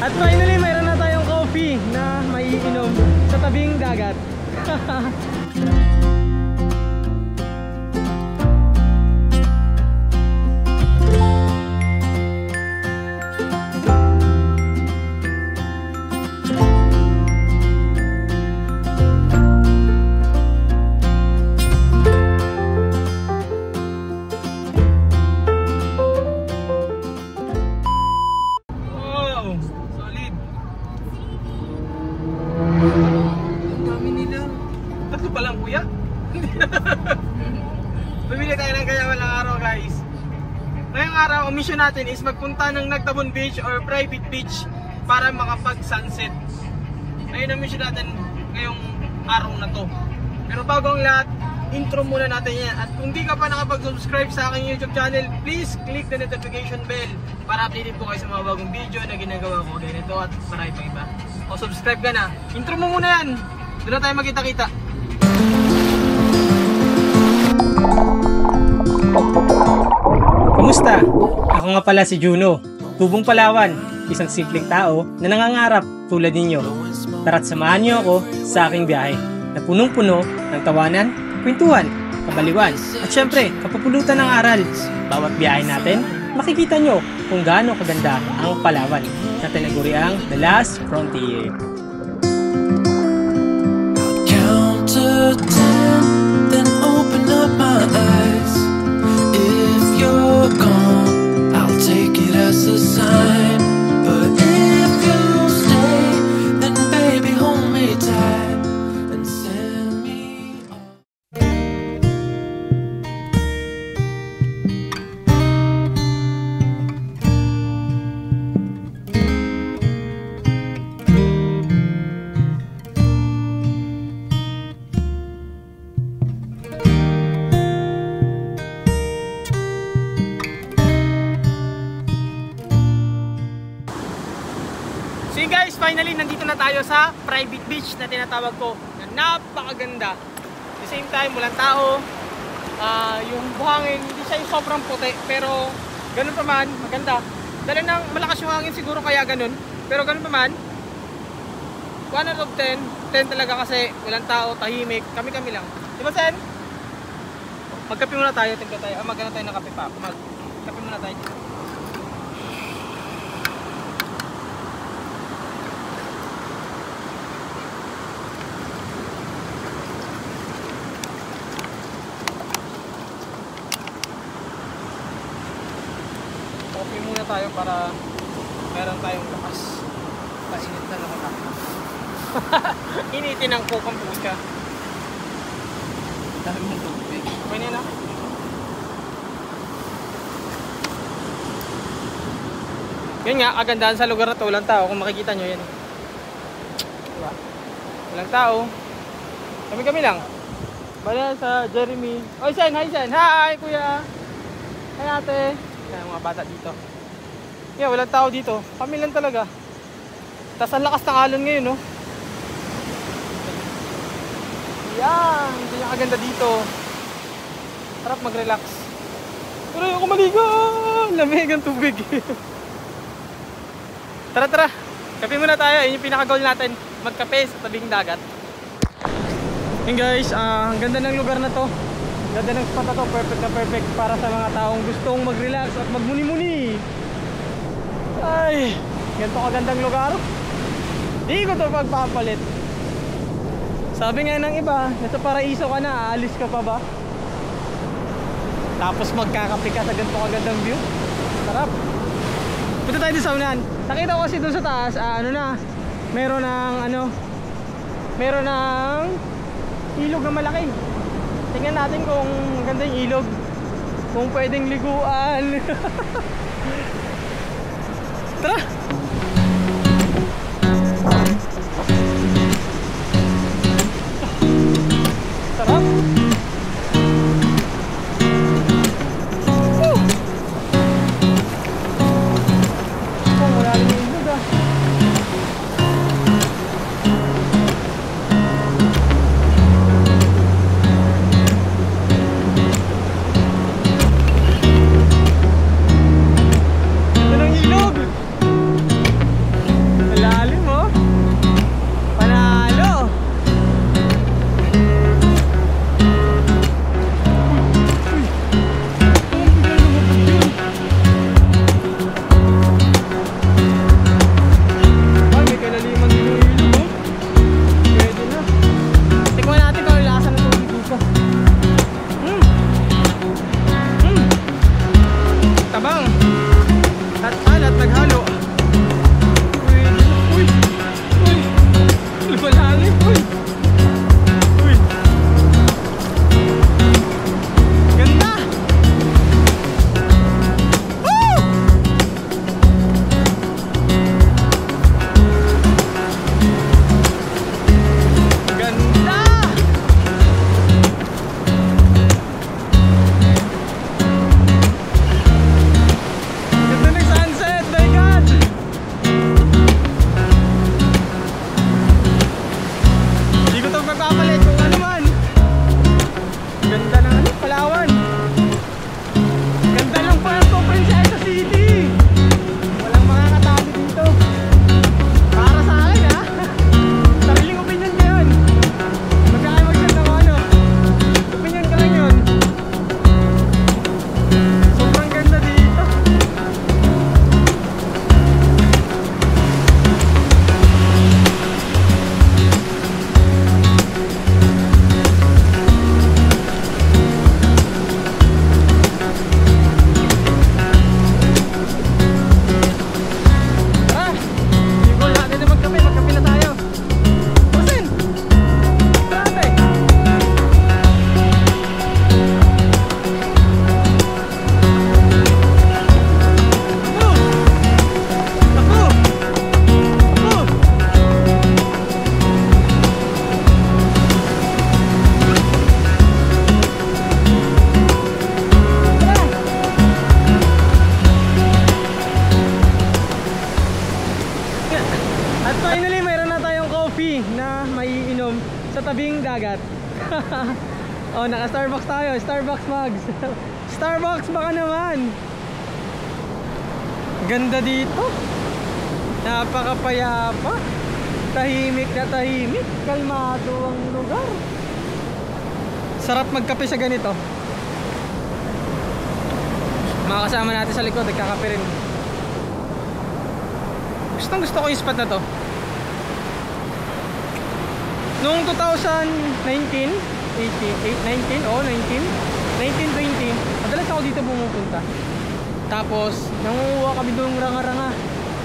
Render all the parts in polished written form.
At finally, mayroon na tayong coffee na maiinom sa tabing dagat. Bumili tayo ng kaya walang araw, guys. Ngayong araw, ang mission natin is magpunta ng Nagtabon Beach or private beach para makapag-sunset. Ayun ang mission natin ngayong araw na to. Pero bago ang lahat, intro muna natin yan. At kung di ka pa nakapag-subscribe sa aking YouTube channel, please click the notification bell para updated po kayo sa mga bagong video na ginagawa ko. Ganito at marami pang iba. O subscribe ka na. Intro mo muna yan. Doon na tayo magkita-kita. Kamusta? Ako nga pala si Juno, tubong Palawan, isang simpleng tao na nangangarap tulad ninyo. Tara't samahan niyo ako sa aking biyahe na punong-puno ng tawanan, kwentuhan, kabaliwan at syempre kapupulutan ng aral. Bawat biyahe natin, makikita nyo kung gaano kaganda ang Palawan na tinaguriang The Last Frontier. Count to 10, then open up my eyes. If you're gone, I'll take it as a sign. But if you stay, then baby hold me tight and send me on. So yun guys, finally nandito na tayo sa private beach na tinatawag ko na napakaganda. At the same time, walang tao. Yung buhangin, hindi siya yung sobrang puti, pero ganun pa man, maganda. Dahil nang malakas yung hangin siguro kaya ganun. Pero ganun pa man, 1 out of 10, 10 talaga kasi walang tao, tahimik, kami-kami lang. Diba Sen? Magkape muna tayo, tingka tayo. Magkana tayo ng kape pa. Magkape muna tayo dito. Coffee muna tayo para meron tayong lakas. Painit na naman ako. Initin ang kokang pucha. Dami mong tubig. Okay na na. Yun nga, kagandahan sa lugar na to, walang tao. Kung makikita nyo yan. Diba? Walang tao. Kami-kami lang. Bala sa Jeremy. Oy Sen, hi Sen. Hi kuya. Hi ate. Yan, mga bata dito. Yeah, walang tao dito. Kami lang talaga. Tapos ang lakas ng alon ngayon, no? Yan, hindi niya kaganda dito. Sarap mag-relax. Pero ayoko maligo. Lamig ang tubig. Tara, tara. Kape muna tayo. Yun yung pinaka-goal natin. Magkape sa tabing dagat. Yun guys, ang ganda ng lugar na to. Ganda ng spot na to. Perfect na perfect para sa mga taong gustong mag-relax at magmuni-muni. Ay, ganito kagandang lugar. Di ko to pagpapalit. Sabi nga ng iba, nasa paraiso ka na, aalis ka pa ba? Tapos magkakape ka sa ganito kagandang view. Sarap. Punta tayo din sa unahan. Nakita ko kasi doon sa taas, meron ng ilog na malaki. Tingnan natin kung ganda yung ilog, kung pwedeng liguan. Tara! Sarap! Wala rin yung ilog ah. Finally, mayroon na tayong coffee na maiinom sa tabing dagat. Oh, naka Starbucks tayo, Starbucks mugs. Starbucks baka naman. Ganda dito. Napakapayapa. Tahimik na tahimik. Kalmado ang lugar. Sarap magkape sa ganito. Mga kasama natin sa likod, nagkakape rin. Gustong gusto ko yung spot na to. Noong 2019, 1920, madalas ako dito bumupunta. Tapos, nangunguha kami doong ranga-ranga.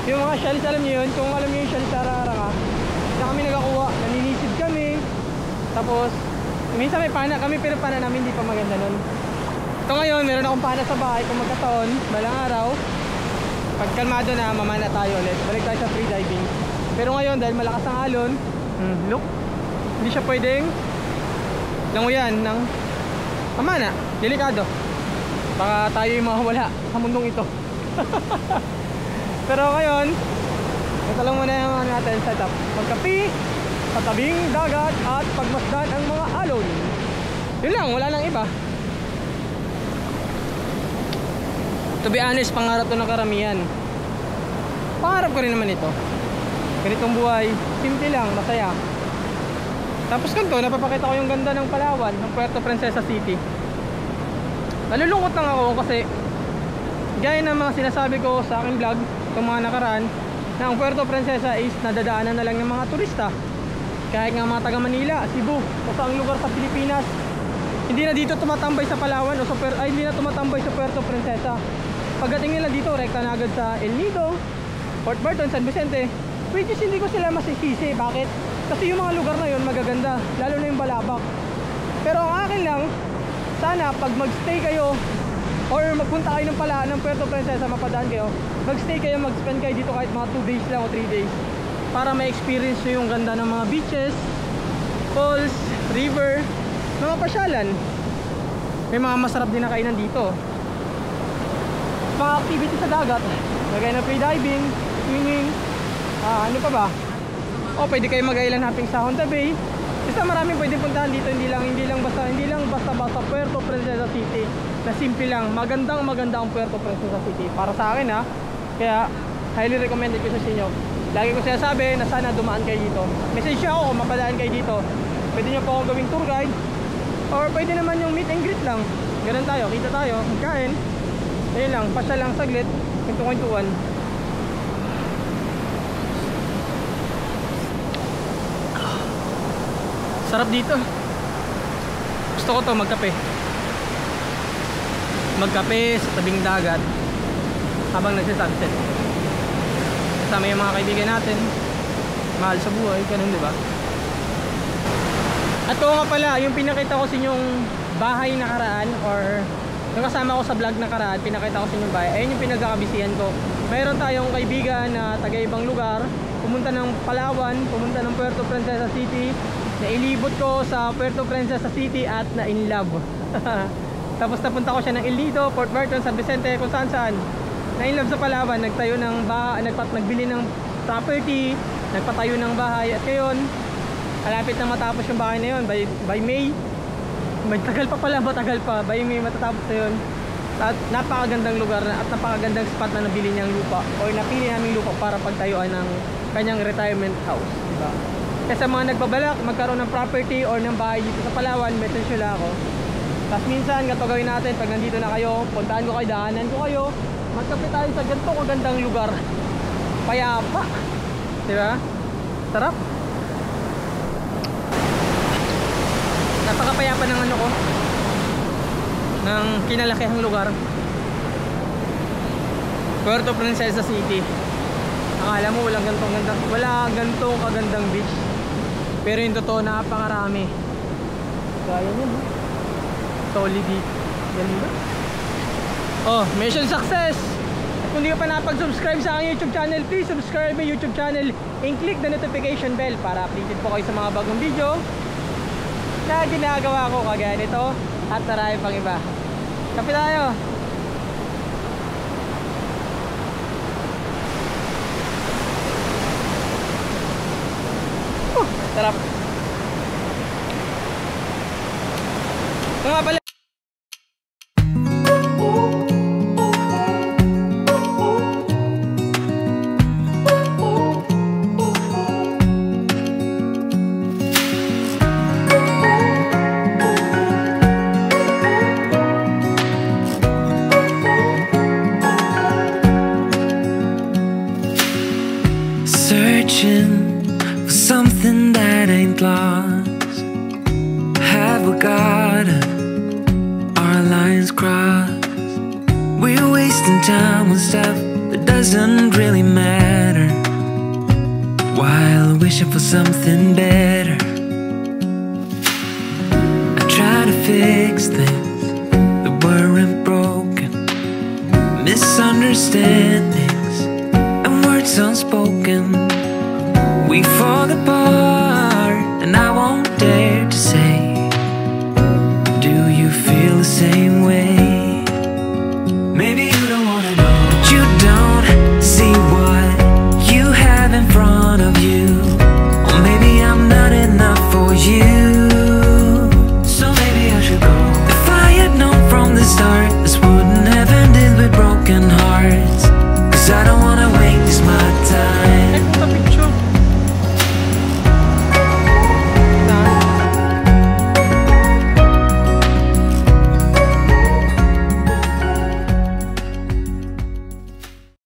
Yung mga shells, alam niyo yun? Kung alam niyo yung shells sa ranga-ranga, na kami nagakuha, naninisid kami. Tapos, minsan may pana kami, pero pana namin hindi pa maganda nun. Ito ngayon, meron akong pana sa bahay kung magkataon, balang araw. Pag kalmado na, mamana tayo ulit. Balik tayo sa free diving. Pero ngayon, dahil malakas ang alon, look, hindi siya pwedeng languyan ng mamana. Delikado. Baka tayo yung mawawala sa mundong ito. Pero ngayon, ito lang muna yung natin setup. Magkapi sa tabing dagat at pagmasdan ang mga alon. Yun lang, wala nang iba. To be honest, pangarap to ng karamihan. Pangarap ko rin naman ito. Ganitong buhay, simple lang, masaya. Tapos ganito, napapakita ko yung ganda ng Palawan, ng Puerto Princesa City. Nalulungkot lang ako kasi gaya ng mga sinasabi ko sa aking vlog itong mga nakaraan, na ang Puerto Princesa is nadadaanan na lang ng mga turista. Kahit nga mga taga Manila, Cebu, o sa ang lugar sa Pilipinas, hindi na dito tumatambay sa Palawan o sa hindi na tumatambay sa Puerto Princesa. Pagdating nila dito, rekta na agad sa El Nido, Port Barton, San Vicente, which is hindi ko sila masisisi. Bakit? Kasi yung mga lugar na yun magaganda, lalo na yung Balabac. Pero ang akin lang, sana pag magstay kayo or magpunta kayo ng Puerto Princesa, mapadaan kayo, magstay kayo, mag-spend kayo dito kahit mga 2 days lang o 3 days para ma-experience nyo yung ganda ng mga beaches, falls, river, mga pasyalan. May mga masarap din na kainan dito. Mga activity sa dagat, lagay na free diving, swimming, ano pa ba? O pwede kayo mag-island hopping sa Honda Bay. Basta maraming pwedeng puntahan dito, hindi lang basta Puerto Princesa City. Na simple lang, maganda ang Puerto Princesa City para sa akin ha. Kaya highly recommended ko sa inyo. Lagi ko sinasabi na sana dumaan kayo dito. Message ako kung mapadaan kayo dito. Pwede nyo po akong gawing tour guide, or pwede naman yung meet and greet lang. Ganun tayo, kita tayo, magkain. Ayun lang, pasya lang saglit, kwentuhan. Sarap dito. Gusto ko to magkape. Magkape sa tabing dagat habang nagsisunset. Kasama yung mga kaibigan natin. Mahal sa buhay, ganun diba? At oo nga pala, yung pinakita ko sa inyong bahay nakaraan, or yung kasama ko sa vlog nakaraan, pinakita ko sa inyong bahay, ayun yung pinagkakabisihan ko. Mayroon tayong kaibigan na taga ibang lugar, pumunta ng Palawan, pumunta ng Puerto Princesa City. Nailibot ko sa Puerto Princesa City at na in love. Tapos napunta ko siya ng El Nido, Port Barton, San Vicente, kung saan saan. Na in love sa Palawan, nagtayo ng nagbili ng property, nagpatayo ng bahay. At ngayon, malapit na matapos yung bahay na yun by May. Matagal pa pala, matagal pa. By May matatapos na yun. At napakagandang lugar na, at napakagandang spot na nabili niyang lupa, o napili namin lupa para pagtayuan ng kanyang retirement house, diba? Kaya sa mga nagbabalak magkaroon ng property or ng bahay dito sa Palawan, message nyo lang ako. Tapos minsan, ganito gawin natin pag nandito na kayo, puntahan ko kayo, daanan ko kayo, magkape tayo sa ganito kagandang lugar. Payapa, diba? Sarap. Napakapayapa ng ano ko, ng kinalakihang lugar, Puerto Princesa City. Akala mo walang gantong ganda, wala gantong kagandang beach, pero yung totoo, napakarami. Kaya yun, solid, ganda. Oh, mission success. At kung di ka pa napag-subscribe sa aking YouTube channel, please subscribe my YouTube channel and click the notification bell para updated po kayo sa mga bagong video na ginagawa ko kagaya nito at marami pang iba. Kape tayo. Tara. Mga pala. Searching for something that ain't lost. Have we got our lines crossed? We're wasting time on stuff that doesn't really matter, while wishing for something better. I try to fix things that weren't broken, misunderstandings and words unspoken. We fall apart, and I won't dare to say, do you feel the same way?